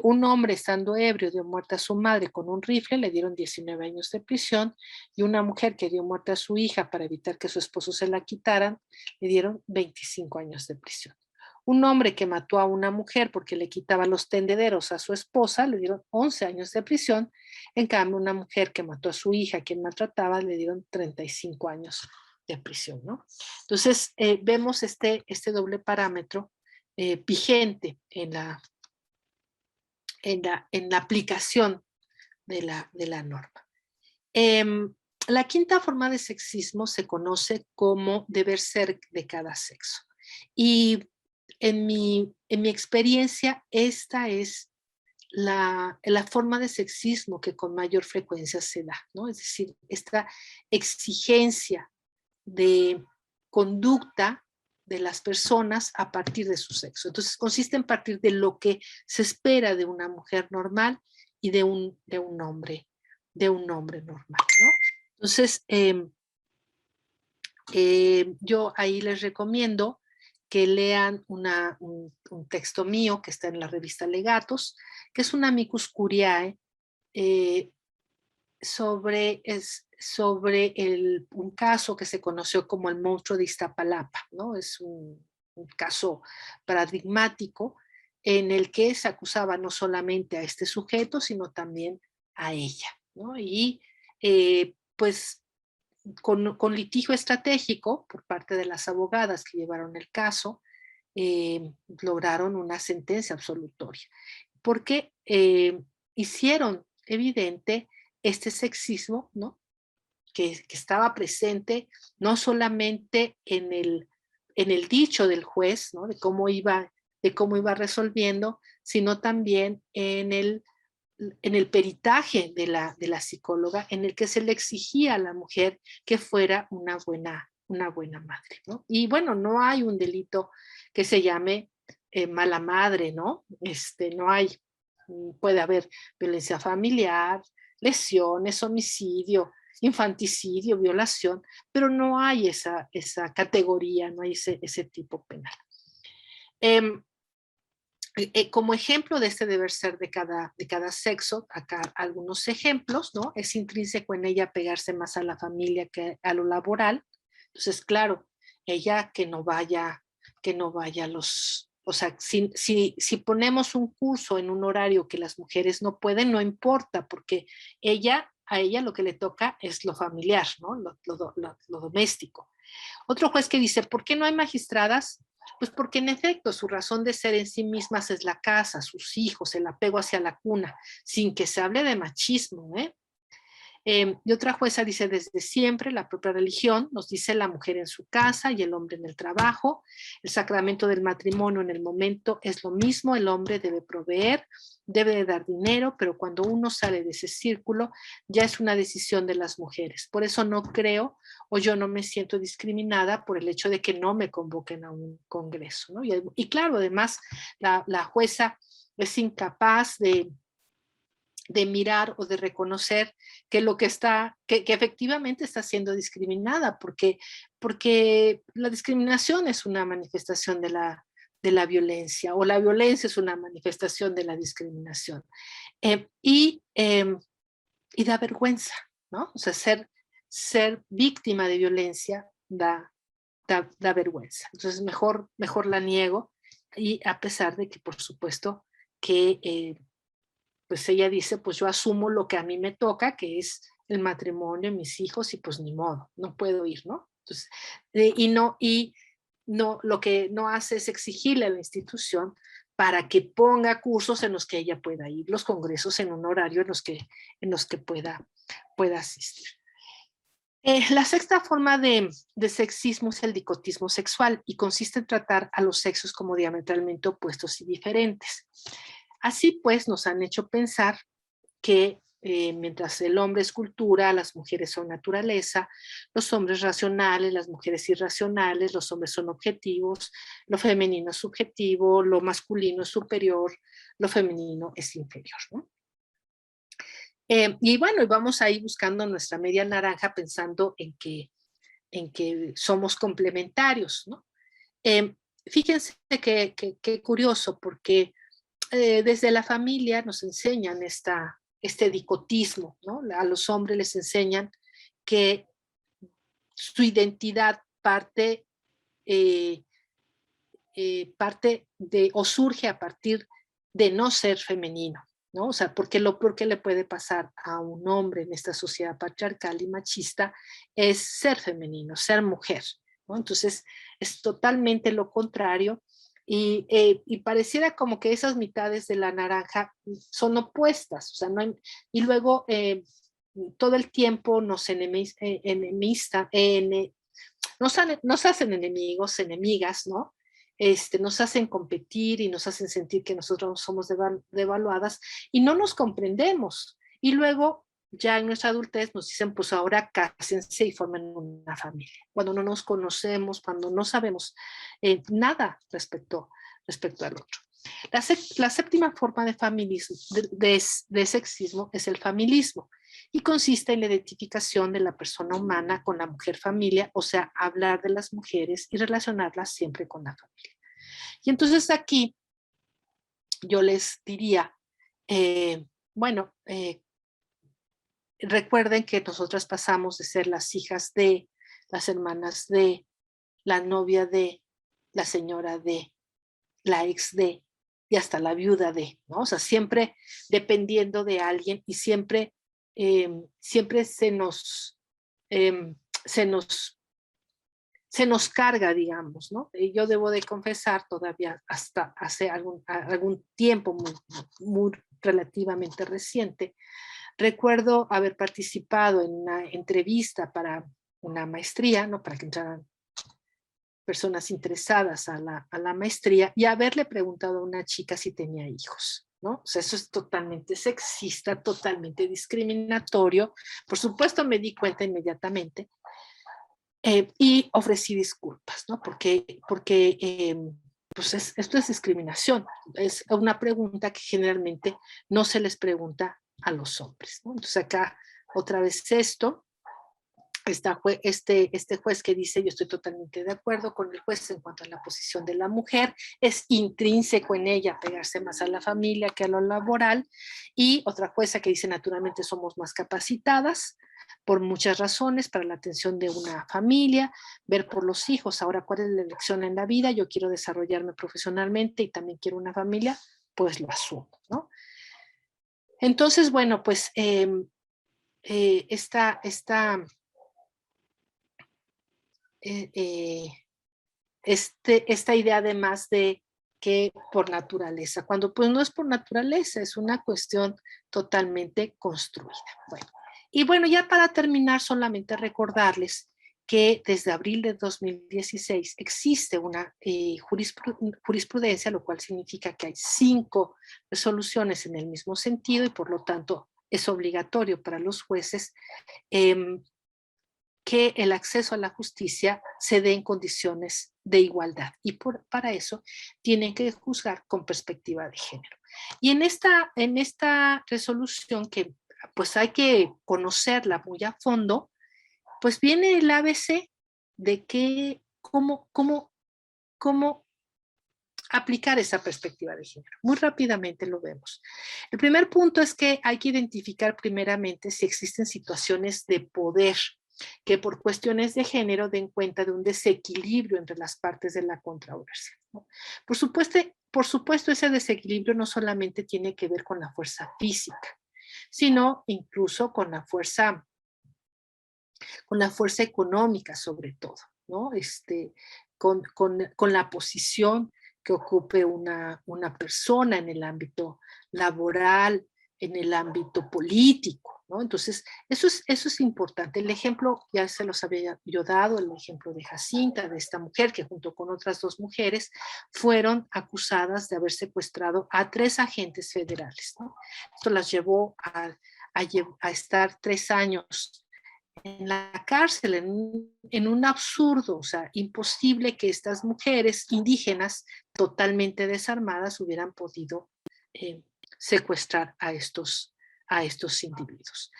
Un hombre estando ebrio dio muerte a su madre con un rifle, le dieron 19 años de prisión, y una mujer que dio muerte a su hija para evitar que su esposo se la quitaran, le dieron 25 años de prisión. Un hombre que mató a una mujer porque le quitaba los tendederos a su esposa, le dieron 11 años de prisión. En cambio, una mujer que mató a su hija, a quien maltrataba, le dieron 35 años de prisión, ¿no? Entonces, vemos este doble parámetro vigente en la aplicación de la norma. La quinta forma de sexismo se conoce como deber ser de cada sexo. Y en mi experiencia, esta es la forma de sexismo que con mayor frecuencia se da, ¿no? Es decir, esta exigencia de conducta de las personas a partir de su sexo. Entonces, consiste en partir de lo que se espera de una mujer normal y de un hombre normal, ¿no? Entonces, yo ahí les recomiendo que lean un texto mío que está en la revista Legatos, que es un amicus curiae sobre un caso que se conoció como el monstruo de Iztapalapa, ¿no? Es un caso paradigmático en el que se acusaba no solamente a este sujeto, sino también a ella, ¿no? Y pues con litigio estratégico por parte de las abogadas que llevaron el caso, lograron una sentencia absolutoria, porque hicieron evidente este sexismo, ¿no? Que estaba presente no solamente en el dicho del juez, ¿no? De cómo iba resolviendo, sino también en el peritaje de la psicóloga, en el que se le exigía a la mujer que fuera una buena madre, ¿no? Y bueno, no hay un delito que se llame mala madre, ¿no? No hay, puede haber violencia familiar, lesiones, homicidio, infanticidio, violación, pero no hay esa categoría, no hay ese tipo penal. Como ejemplo de este deber ser de cada sexo, acá algunos ejemplos, ¿no? Es intrínseco en ella pegarse más a la familia que a lo laboral. Entonces, claro, ella que no vaya a los, o sea, si ponemos un curso en un horario que las mujeres no pueden, no importa, porque a ella lo que le toca es lo familiar, ¿no? Lo doméstico. Otro juez que dice, ¿por qué no hay magistradas? Pues porque en efecto su razón de ser en sí mismas es la casa, sus hijos, el apego hacia la cuna, sin que se hable de machismo, ¿eh? Y otra jueza dice, desde siempre la propia religión nos dice la mujer en su casa y el hombre en el trabajo. El sacramento del matrimonio en el momento es lo mismo, el hombre debe proveer, debe de dar dinero, pero cuando uno sale de ese círculo ya es una decisión de las mujeres. Por eso no creo o yo no me siento discriminada por el hecho de que no me convoquen a un congreso, ¿no? Y claro, además la jueza es incapaz de mirar o de reconocer que lo que que efectivamente está siendo discriminada, porque la discriminación es una manifestación de la violencia, o la violencia es una manifestación de la discriminación. Eh, y, eh, y da vergüenza, ¿no? O sea, ser víctima de violencia da vergüenza. Entonces, mejor la niego, y a pesar de que, por supuesto, que pues ella dice, pues yo asumo lo que a mí me toca, que es el matrimonio, mis hijos, y pues ni modo, no puedo ir, ¿no? Entonces, no, lo que no hace es exigirle a la institución para que ponga cursos en los que ella pueda ir, los congresos en un horario en los que pueda asistir. La sexta forma de sexismo es el dicotismo sexual, y consiste en tratar a los sexos como diametralmente opuestos y diferentes. Así pues, nos han hecho pensar que mientras el hombre es cultura, las mujeres son naturaleza, los hombres racionales, las mujeres irracionales, los hombres son objetivos, lo femenino es subjetivo, lo masculino es superior, lo femenino es inferior, ¿no? Y bueno, y vamos ahí buscando nuestra media naranja pensando en que somos complementarios, ¿no? Fíjense que curioso, porque desde la familia nos enseñan este dicotismo, ¿no? A los hombres les enseñan que su identidad eh, parte de, o surge a partir de no ser femenino, ¿no? O sea, porque le puede pasar a un hombre en esta sociedad patriarcal y machista es ser femenino, ser mujer, ¿no? Entonces, es totalmente lo contrario y pareciera como que esas mitades de la naranja son opuestas, o sea, no hay, y luego todo el tiempo nos hacen enemigos, enemigas, ¿no? Nos hacen competir y nos hacen sentir que nosotros somos devaluadas y no nos comprendemos. Y luego, ya en nuestra adultez, nos dicen, pues ahora cásense y formen una familia. Cuando no nos conocemos, cuando no sabemos nada respecto al otro. La séptima forma de feminismo, de sexismo es el familismo y consiste en la identificación de la persona humana con la mujer familia, o sea, hablar de las mujeres y relacionarlas siempre con la familia. Y entonces aquí yo les diría, bueno, recuerden que nosotras pasamos de ser las hijas de, las hermanas de, la novia de, la señora de, la ex de, y hasta la viuda de, ¿no? O sea, siempre dependiendo de alguien y siempre eh, se nos, se nos carga, digamos, ¿no? Y yo debo de confesar todavía hasta hace algún tiempo muy relativamente reciente, recuerdo haber participado en una entrevista para una maestría, ¿no? Para que entraran personas interesadas a la maestría y haberle preguntado a una chica si tenía hijos, ¿no? O sea, eso es totalmente sexista, totalmente discriminatorio. Por supuesto, me di cuenta inmediatamente y ofrecí disculpas, ¿no? Porque pues esto es discriminación. Es una pregunta que generalmente no se les pregunta a los hombres, ¿no? Entonces acá otra vez esto, este juez que dice, yo estoy totalmente de acuerdo con el juez en cuanto a la posición de la mujer, es intrínseco en ella pegarse más a la familia que a lo laboral, y otra jueza que dice, naturalmente somos más capacitadas por muchas razones para la atención de una familia, ver por los hijos, ahora cuál es la elección en la vida, yo quiero desarrollarme profesionalmente y también quiero una familia, pues lo asumo, ¿no? Entonces, bueno, pues esta eh, eh, esta idea además de que por naturaleza, cuando pues no es por naturaleza, es una cuestión totalmente construida. Bueno, y bueno, ya para terminar, solamente recordarles que desde abril de 2016 existe una jurisprudencia, lo cual significa que hay 5 resoluciones en el mismo sentido y por lo tanto es obligatorio para los jueces eh, que el acceso a la justicia se dé en condiciones de igualdad y para eso tienen que juzgar con perspectiva de género. Y en esta resolución que pues hay que conocerla muy a fondo, pues viene el ABC de cómo aplicar esa perspectiva de género. Muy rápidamente lo vemos. El primer punto es que hay que identificar primeramente si existen situaciones de poder que por cuestiones de género den cuenta de un desequilibrio entre las partes de la controversia, ¿no? Por supuesto, ese desequilibrio no solamente tiene que ver con la fuerza física, sino incluso con la fuerza económica sobre todo, ¿no? Con la posición que ocupe una persona en el ámbito laboral, en el ámbito político, ¿no? Entonces, eso es importante. El ejemplo, ya se los había yo dado, el ejemplo de Jacinta, de esta mujer que junto con otras 2 mujeres fueron acusadas de haber secuestrado a 3 agentes federales, ¿no? Esto las llevó a estar 3 años en la cárcel, en un absurdo, o sea, imposible que estas mujeres indígenas totalmente desarmadas hubieran podido eh, secuestrar a estos individuos.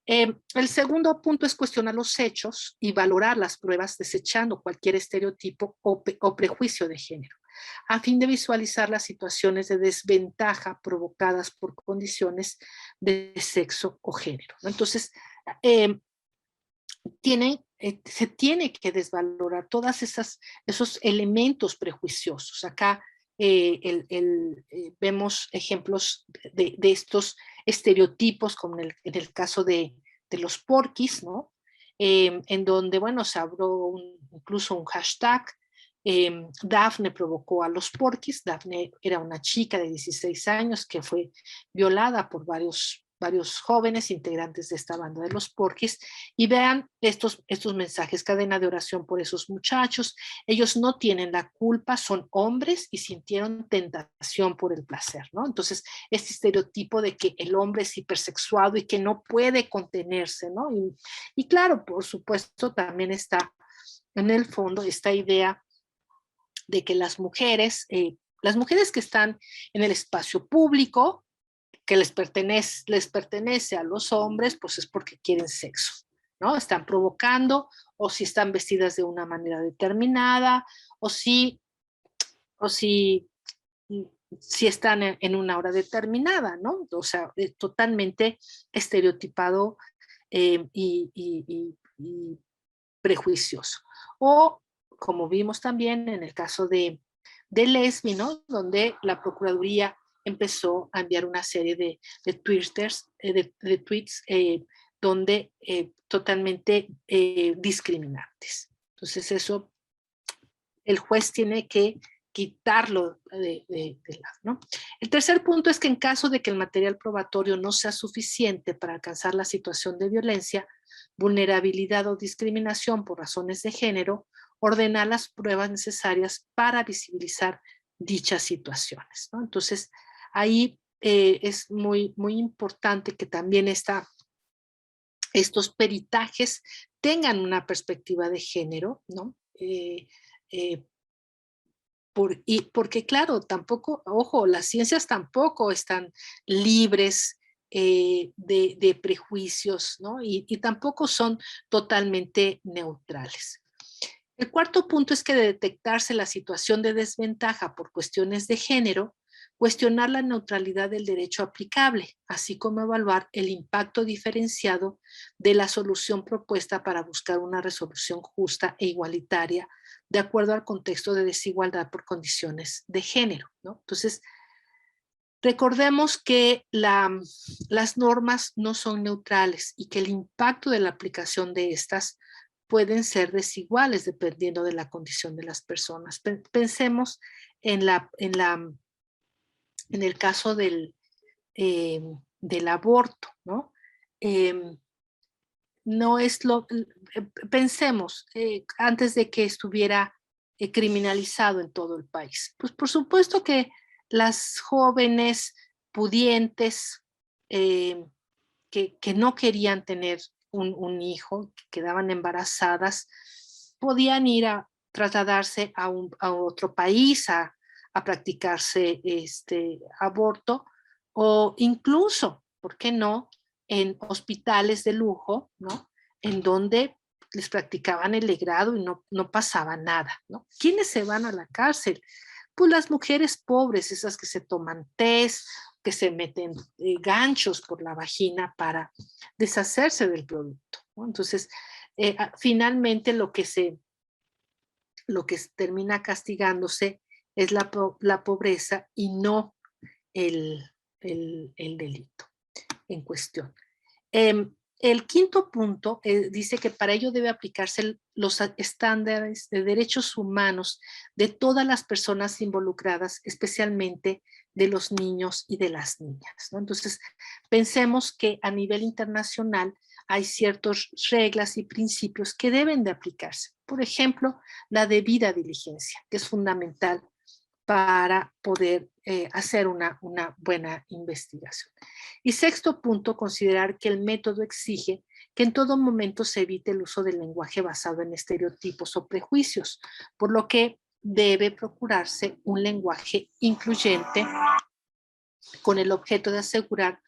El segundo punto es cuestionar los hechos y valorar las pruebas desechando cualquier estereotipo o prejuicio de género, a fin de visualizar las situaciones de desventaja provocadas por condiciones de sexo o género. Entonces, eh, se tiene que desvalorar todos esos elementos prejuiciosos. Acá vemos ejemplos de estos estereotipos, como en el caso de los porquis, ¿no? En donde, bueno, se abrió incluso un hashtag. Dafne provocó a los porquis. Dafne era una chica de 16 años que fue violada por varios jóvenes integrantes de esta banda de los porquis, y vean estos mensajes: cadena de oración por esos muchachos, ellos no tienen la culpa, son hombres y sintieron tentación por el placer, ¿no? Entonces, este estereotipo de que el hombre es hipersexuado y que no puede contenerse, ¿no? Y claro, por supuesto, también está en el fondo esta idea de que las mujeres que están en el espacio público, que les pertenece a los hombres, pues es porque quieren sexo, ¿no? Están provocando, o si están vestidas de una manera determinada, o si, o si, si están en una hora determinada, ¿no? O sea, es totalmente estereotipado y prejuicioso. O, como vimos también en el caso de Lesbi, ¿no? Donde la Procuraduría empezó a enviar una serie de twitters, de tweets donde totalmente discriminantes. Entonces eso el juez tiene que quitarlo lado, ¿no? El tercer punto es que en caso de que el material probatorio no sea suficiente para alcanzar la situación de violencia, vulnerabilidad o discriminación por razones de género, ordenar las pruebas necesarias para visibilizar dichas situaciones, ¿no? Entonces, ahí es muy, muy importante que también estos peritajes tengan una perspectiva de género, ¿no? Eh, porque claro, tampoco, ojo, las ciencias tampoco están libres de prejuicios, ¿no? Y tampoco son totalmente neutrales. El cuarto punto es que de detectarse la situación de desventaja por cuestiones de género, cuestionar la neutralidad del derecho aplicable, así como evaluar el impacto diferenciado de la solución propuesta para buscar una resolución justa e igualitaria de acuerdo al contexto de desigualdad por condiciones de género, ¿no? Entonces, recordemos que las normas no son neutrales y que el impacto de la aplicación de estas pueden ser desiguales dependiendo de la condición de las personas. Pensemos en el caso del aborto, ¿no? No es pensemos, antes de que estuviera criminalizado en todo el país. Pues por supuesto que las jóvenes pudientes eh, que no querían tener un hijo, que quedaban embarazadas, podían ir a trasladarse a otro país a practicarse este aborto, o incluso, ¿por qué no?, en hospitales de lujo, ¿no? En donde les practicaban el legrado y no pasaba nada, ¿no? ¿Quiénes se van a la cárcel? Pues las mujeres pobres, esas que se toman test, que se meten ganchos por la vagina para deshacerse del producto, ¿no? Entonces, finalmente lo que termina castigándose es la pobreza y no el, el delito en cuestión. El quinto punto dice que para ello debe aplicarse los estándares de derechos humanos de todas las personas involucradas, especialmente de los niños y de las niñas, ¿no? Entonces, pensemos que a nivel internacional hay ciertas reglas y principios que deben de aplicarse. Por ejemplo, la debida diligencia, que es fundamental para poder hacer una buena investigación. Y sexto punto, considerar que el método exige que en todo momento se evite el uso del lenguaje basado en estereotipos o prejuicios, por lo que debe procurarse un lenguaje incluyente con el objeto de asegurar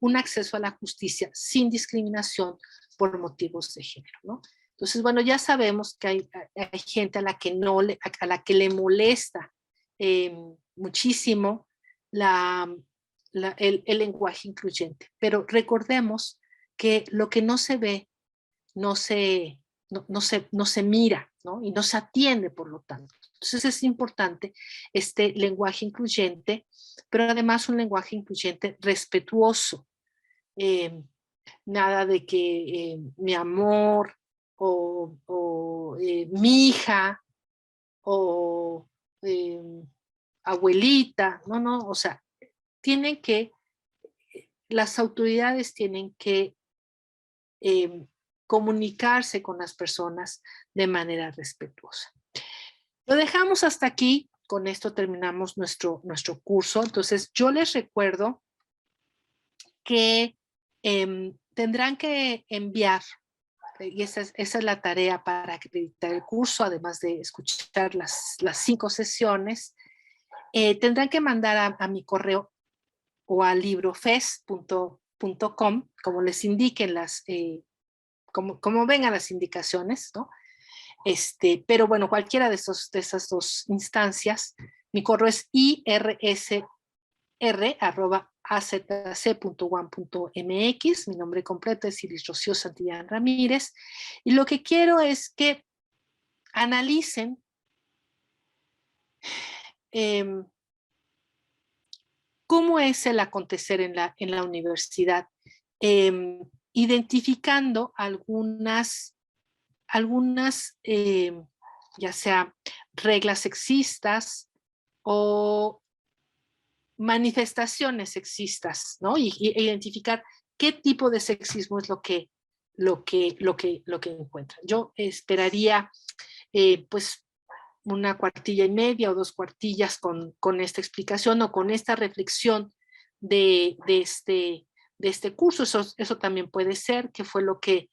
un acceso a la justicia sin discriminación por motivos de género, ¿no? Entonces, bueno, ya sabemos que hay gente a la que le molesta muchísimo el lenguaje incluyente, pero recordemos que lo que no se ve no se mira, ¿no? Y no se atiende, por lo tanto. Entonces es importante este lenguaje incluyente, pero además un lenguaje incluyente respetuoso. Eh, Nada de que mi amor o mi hija o eh, abuelita, no, o sea, tienen que, las autoridades tienen que eh, comunicarse con las personas de manera respetuosa. Lo dejamos hasta aquí, con esto terminamos nuestro curso. Entonces yo les recuerdo que tendrán que enviar, y esa es la tarea para acreditar el curso, además de escuchar las 5 sesiones, tendrán que mandar a mi correo o a librofes.com, como les indiquen como vengan las indicaciones, ¿no? Pero bueno, cualquiera de esas dos instancias, mi correo es irsr@azc.1.mx, mi nombre completo es Iris Rocío Santillán Ramírez, y lo que quiero es que analicen cómo es el acontecer en la universidad, identificando algunas ya sea reglas sexistas o manifestaciones sexistas, ¿no? Y identificar qué tipo de sexismo es lo que encuentran. Yo esperaría, pues, una cuartilla y media o 2 cuartillas con esta explicación o con esta reflexión de este curso. Eso también puede ser, que fue lo que,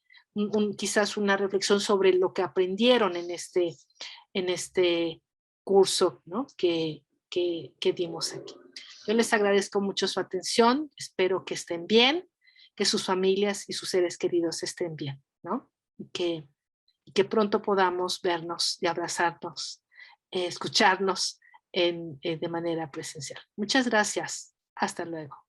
quizás una reflexión sobre lo que aprendieron en este curso, ¿no? que dimos aquí. Yo les agradezco mucho su atención, espero que estén bien, que sus familias y sus seres queridos estén bien, ¿no? Y que pronto podamos vernos y abrazarnos, escucharnos de manera presencial. Muchas gracias. Hasta luego.